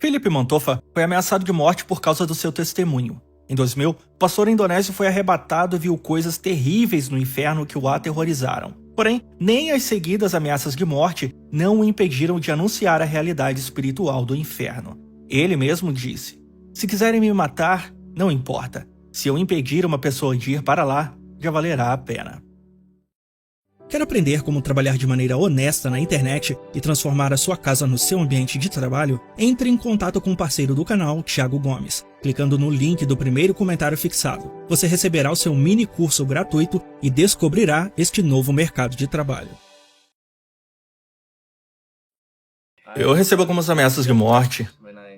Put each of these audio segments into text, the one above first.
Felipe Montofa foi ameaçado de morte por causa do seu testemunho. Em 2000, o pastor indonésio foi arrebatado e viu coisas terríveis no inferno que o aterrorizaram. Porém, nem as seguidas ameaças de morte não o impediram de anunciar a realidade espiritual do inferno. Ele mesmo disse: "Se quiserem me matar, não importa. Se eu impedir uma pessoa de ir para lá, já valerá a pena." Quer aprender como trabalhar de maneira honesta na internet e transformar a sua casa no seu ambiente de trabalho? Entre em contato com o parceiro do canal, Thiago Gomes. Clicando no link do primeiro comentário fixado, você receberá o seu mini curso gratuito e descobrirá este novo mercado de trabalho. Eu recebo algumas ameaças de morte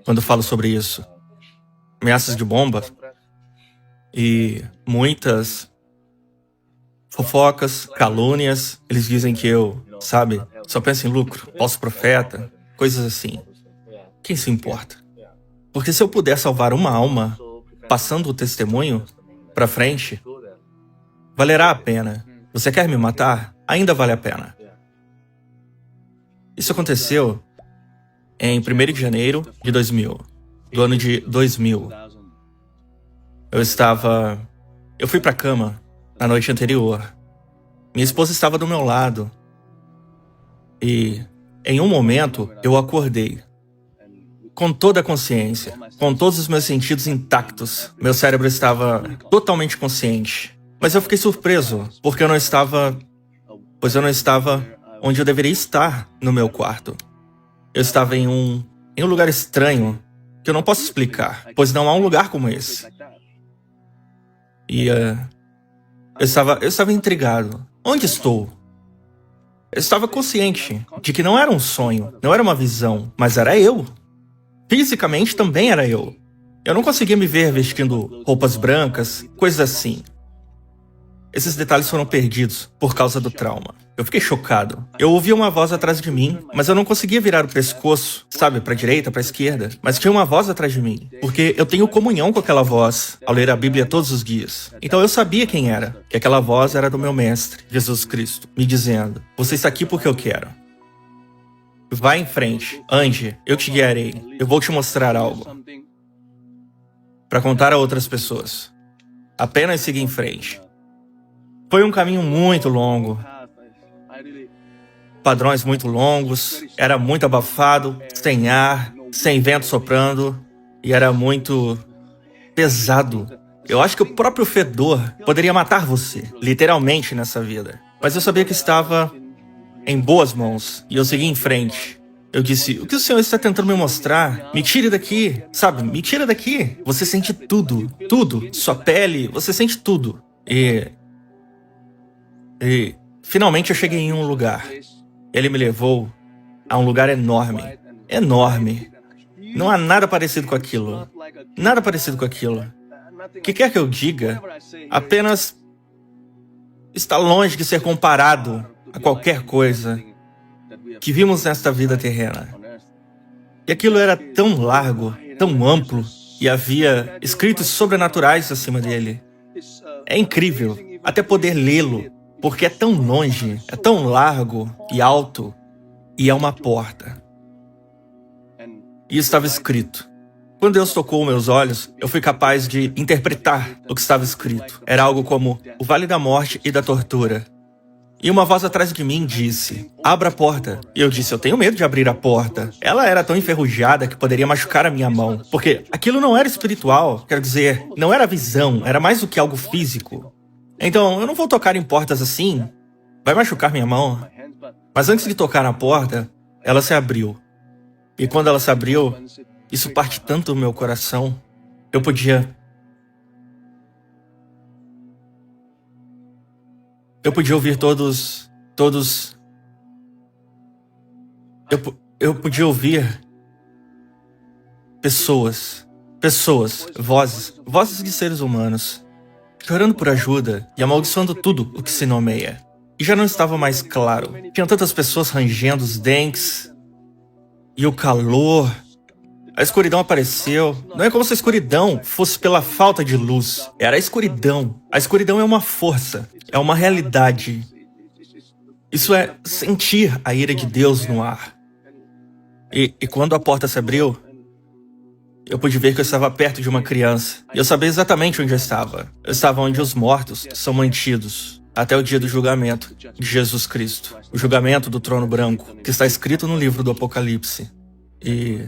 quando falo sobre isso. Ameaças de bomba e muitas fofocas, calúnias. Eles dizem que eu, só penso em lucro, falso profeta, coisas assim. Quem se importa? Porque se eu puder salvar uma alma passando o testemunho pra frente, valerá a pena. Você quer me matar? Ainda vale a pena. Isso aconteceu em 1º de janeiro de 2000, do ano de 2000. Eu fui pra cama na noite anterior. Minha esposa estava do meu lado. E, em um momento, eu acordei. Com toda a consciência, com todos os meus sentidos intactos. Meu cérebro estava totalmente consciente. Mas eu fiquei surpreso, porque eu não estava onde eu deveria estar no meu quarto. Eu estava em um lugar estranho, que eu não posso explicar, pois não há um lugar como esse. E eu estava intrigado. Onde estou? Eu estava consciente de que não era um sonho, não era uma visão, mas era eu. Fisicamente também era eu. Eu não conseguia me ver vestindo roupas brancas, coisas assim. Esses detalhes foram perdidos por causa do trauma. Eu fiquei chocado. Eu ouvia uma voz atrás de mim, mas eu não conseguia virar o pescoço, pra direita, pra esquerda. Mas tinha uma voz atrás de mim, porque eu tenho comunhão com aquela voz ao ler a Bíblia todos os dias. Então eu sabia quem era, que aquela voz era do meu mestre, Jesus Cristo, me dizendo: "Você está aqui porque eu quero. Vá em frente, ande, eu te guiarei, eu vou te mostrar algo para contar a outras pessoas. Apenas siga em frente." Foi um caminho muito longo, padrões muito longos, era muito abafado, sem ar, sem vento soprando, e era muito pesado. Eu acho que o próprio fedor poderia matar você, literalmente, nessa vida. Mas eu sabia que estava em boas mãos, e eu segui em frente. Eu disse: "O que o Senhor está tentando me mostrar? Me tire daqui, me tira daqui." Você sente tudo, sua pele, você sente tudo. E finalmente eu cheguei em um lugar. Ele me levou a um lugar enorme, enorme. Não há nada parecido com aquilo. Nada parecido com aquilo. O que quer que eu diga, apenas está longe de ser comparado a qualquer coisa que vimos nesta vida terrena. E aquilo era tão largo, tão amplo, e havia escritos sobrenaturais acima dele. É incrível até poder lê-lo, porque é tão longe, é tão largo e alto, e é uma porta. E estava escrito. Quando Deus tocou meus olhos, eu fui capaz de interpretar o que estava escrito. Era algo como: o Vale da Morte e da Tortura. E uma voz atrás de mim disse: "Abra a porta." E eu disse: "Eu tenho medo de abrir a porta." Ela era tão enferrujada que poderia machucar a minha mão, porque aquilo não era espiritual, quero dizer, não era visão, era mais do que algo físico. Então, eu não vou tocar em portas assim, vai machucar minha mão. Mas antes de tocar na porta, ela se abriu. E quando ela se abriu, isso parte tanto do meu coração. Eu podia ouvir eu podia ouvir pessoas, vozes de seres humanos, chorando por ajuda e amaldiçoando tudo o que se nomeia. E já não estava mais claro. Tinham tantas pessoas rangendo os dentes. E o calor. A escuridão apareceu. Não é como se a escuridão fosse pela falta de luz. Era a escuridão. A escuridão é uma força. É uma realidade. Isso é sentir a ira de Deus no ar. E quando a porta se abriu, Eu pude ver que eu estava perto de uma criança. E eu sabia exatamente onde eu estava. Eu estava onde os mortos são mantidos até o dia do julgamento de Jesus Cristo. O julgamento do trono branco, que está escrito no livro do Apocalipse. E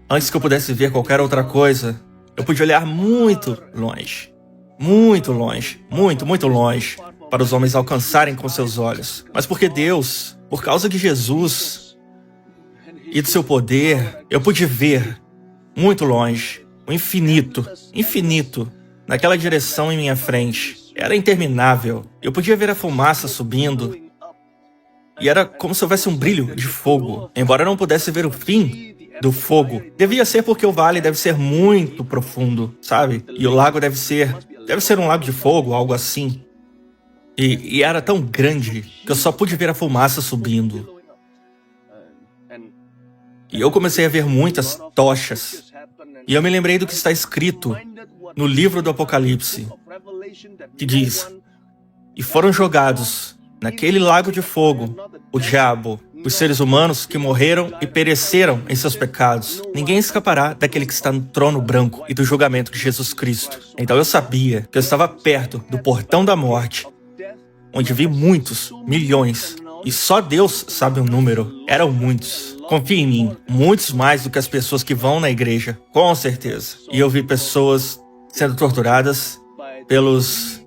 antes que eu pudesse ver qualquer outra coisa, eu pude olhar muito longe. Muito longe. Muito, muito longe. Para os homens alcançarem com seus olhos. Mas porque Deus, por causa de Jesus e do seu poder, eu pude ver muito longe, o infinito, infinito, naquela direção em minha frente. Era interminável. Eu podia ver a fumaça subindo. E era como se houvesse um brilho de fogo. Embora eu não pudesse ver o fim do fogo. Devia ser porque o vale deve ser muito profundo, sabe? E o lago deve ser um lago de fogo, algo assim. E era tão grande que eu só pude ver a fumaça subindo. E eu comecei a ver muitas tochas. E eu me lembrei do que está escrito no livro do Apocalipse, que diz: e foram jogados naquele lago de fogo o diabo, os seres humanos que morreram e pereceram em seus pecados. Ninguém escapará daquele que está no trono branco e do julgamento de Jesus Cristo. Então eu sabia que eu estava perto do portão da morte, onde vi muitos, milhões, e só Deus sabe o número. Eram muitos. Confie em mim, muitos mais do que as pessoas que vão na igreja, com certeza. E eu vi pessoas sendo torturadas pelos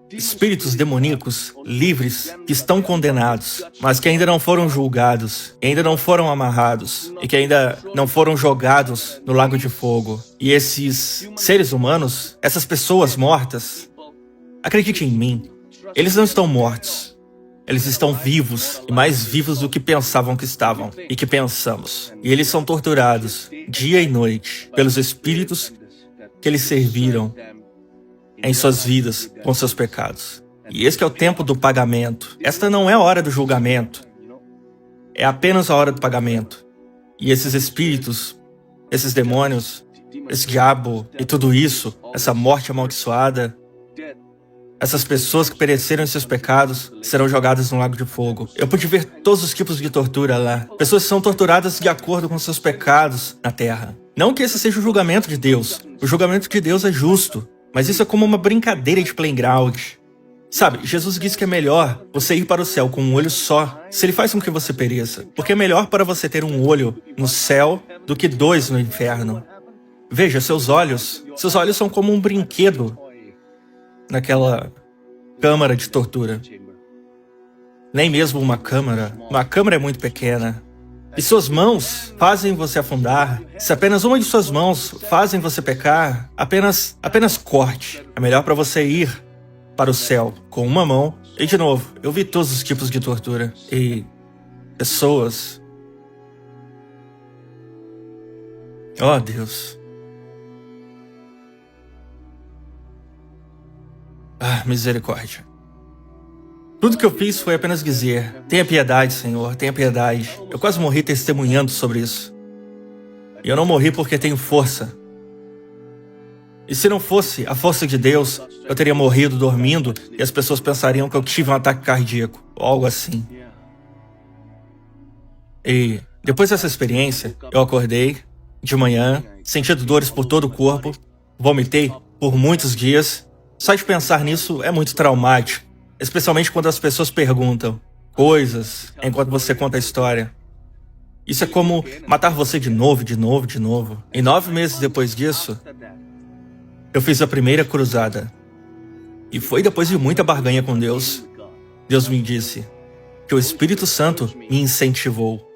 espíritos demoníacos livres que estão condenados, mas que ainda não foram julgados, que ainda não foram amarrados e que ainda não foram jogados no lago de fogo. E esses seres humanos, essas pessoas mortas, acredite em mim, eles não estão mortos. Eles estão vivos, e mais vivos do que pensavam que estavam, e que pensamos. E eles são torturados, dia e noite, pelos espíritos que eles serviram em suas vidas com seus pecados. E esse é o tempo do pagamento. Esta não é a hora do julgamento. É apenas a hora do pagamento. E esses espíritos, esses demônios, esse diabo e tudo isso, essa morte amaldiçoada, essas pessoas que pereceram em seus pecados serão jogadas no lago de fogo. Eu pude ver todos os tipos de tortura lá. Pessoas que são torturadas de acordo com seus pecados na terra. Não que esse seja o julgamento de Deus. O julgamento de Deus é justo. Mas isso é como uma brincadeira de playground. Sabe, Jesus disse que é melhor você ir para o céu com um olho só, se ele faz com que você pereça. Porque é melhor para você ter um olho no céu do que dois no inferno. Veja, seus olhos são como um brinquedo naquela câmara de tortura. Nem mesmo uma câmara é muito pequena. E suas mãos fazem você afundar. Se apenas uma de suas mãos fazem você pecar, apenas corte. É melhor para você ir para o céu com uma mão. E de novo, eu vi todos os tipos de tortura. E pessoas... Oh, Deus. Ah, misericórdia. Tudo que eu fiz foi apenas dizer: tenha piedade, Senhor, tenha piedade. Eu quase morri testemunhando sobre isso. E eu não morri porque tenho força. E se não fosse a força de Deus, eu teria morrido dormindo e as pessoas pensariam que eu tive um ataque cardíaco, ou algo assim. E depois dessa experiência, eu acordei de manhã, sentindo dores por todo o corpo, vomitei por muitos dias. Só de pensar nisso é muito traumático, especialmente quando as pessoas perguntam coisas enquanto você conta a história. Isso é como matar você de novo, de novo, de novo. E 9 meses depois disso, eu fiz a primeira cruzada. E foi depois de muita barganha com Deus. Deus me disse que o Espírito Santo me incentivou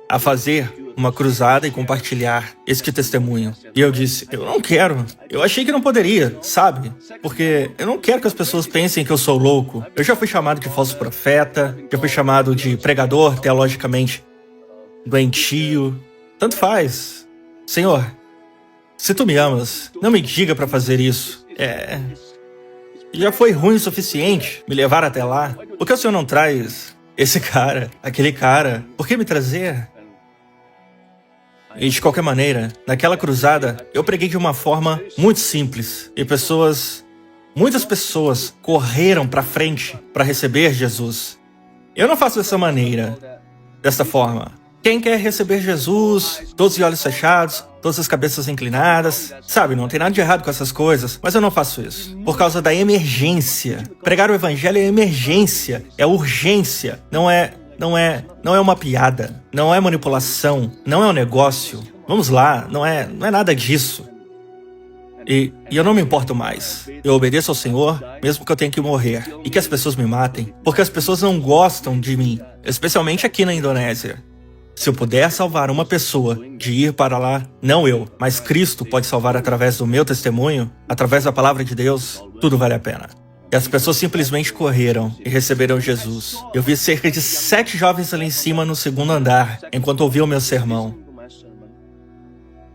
a fazer uma cruzada e compartilhar este testemunho. E eu disse: eu não quero. Eu achei que não poderia, sabe? Porque eu não quero que as pessoas pensem que eu sou louco. Eu já fui chamado de falso profeta, já fui chamado de pregador teologicamente doentio. Tanto faz. Senhor, se tu me amas, não me diga para fazer isso. Já foi ruim o suficiente me levar até lá. Por que o Senhor não traz esse cara, aquele cara? Por que me trazer? E de qualquer maneira, naquela cruzada, eu preguei de uma forma muito simples. E muitas pessoas correram para frente para receber Jesus. Eu não faço dessa maneira, dessa forma. Quem quer receber Jesus, todos de olhos fechados, todas as cabeças inclinadas. Sabe, não tem nada de errado com essas coisas, mas eu não faço isso. Por causa da emergência. Pregar o evangelho é emergência, é urgência, não é uma piada, não é manipulação, não é um negócio. Vamos lá, não é nada disso. E eu não me importo mais. Eu obedeço ao Senhor, mesmo que eu tenha que morrer. E que as pessoas me matem, porque as pessoas não gostam de mim, especialmente aqui na Indonésia. Se eu puder salvar uma pessoa de ir para lá, não eu, mas Cristo pode salvar através do meu testemunho, através da palavra de Deus, tudo vale a pena. E as pessoas simplesmente correram e receberam Jesus. Eu vi cerca de 7 jovens ali em cima no segundo andar, enquanto ouviam meu sermão.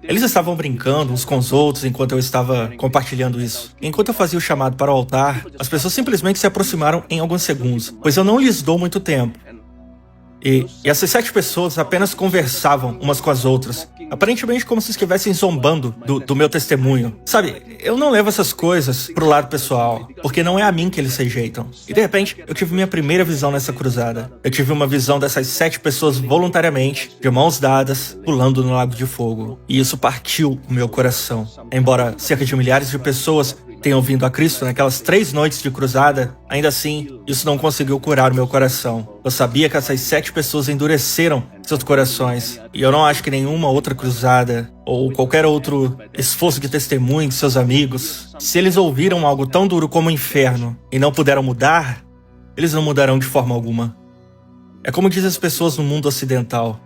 Eles estavam brincando uns com os outros enquanto eu estava compartilhando isso. Enquanto eu fazia o chamado para o altar, as pessoas simplesmente se aproximaram em alguns segundos, pois eu não lhes dou muito tempo. E essas 7 pessoas apenas conversavam umas com as outras, aparentemente como se estivessem zombando do meu testemunho. Sabe, eu não levo essas coisas pro lado pessoal, porque não é a mim que eles rejeitam. E de repente, eu tive minha primeira visão nessa cruzada. Eu tive uma visão dessas 7 pessoas voluntariamente, de mãos dadas, pulando no lago de fogo. E isso partiu o meu coração. Embora cerca de milhares de pessoas tenham vindo a Cristo naquelas 3 noites de cruzada, ainda assim, isso não conseguiu curar o meu coração. Eu sabia que essas 7 pessoas endureceram seus corações, e eu não acho que nenhuma outra cruzada, ou qualquer outro esforço de testemunho de seus amigos, se eles ouviram algo tão duro como o inferno e não puderam mudar, eles não mudarão de forma alguma. É como dizem as pessoas no mundo ocidental.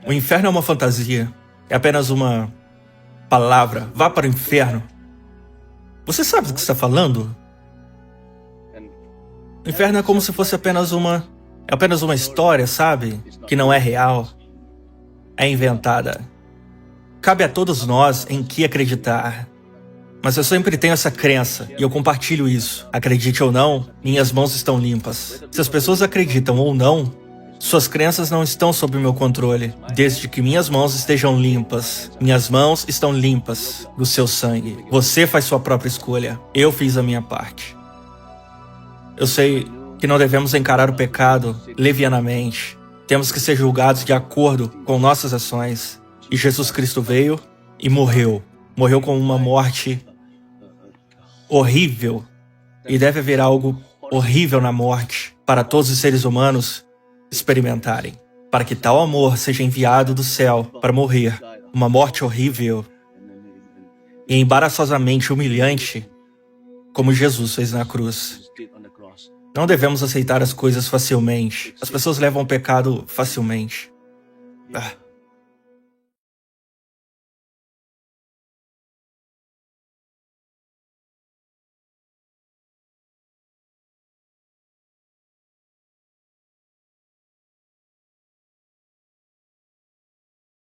O inferno é uma fantasia, é apenas uma palavra. Vá para o inferno. Você sabe do que está falando? O inferno é como se fosse apenas uma história, sabe? Que não é real. É inventada. Cabe a todos nós em que acreditar. Mas eu sempre tenho essa crença, e eu compartilho isso. Acredite ou não, minhas mãos estão limpas. Se as pessoas acreditam ou não, suas crenças não estão sob meu controle, desde que minhas mãos estejam limpas. Minhas mãos estão limpas do seu sangue. Você faz sua própria escolha. Eu fiz a minha parte. Eu sei que não devemos encarar o pecado levianamente. Temos que ser julgados de acordo com nossas ações. E Jesus Cristo veio e morreu. Morreu com uma morte horrível. E deve haver algo horrível na morte para todos os seres humanos experimentarem, para que tal amor seja enviado do céu para morrer, uma morte horrível e embaraçosamente humilhante, como Jesus fez na cruz. Não devemos aceitar as coisas facilmente. As pessoas levam o pecado facilmente.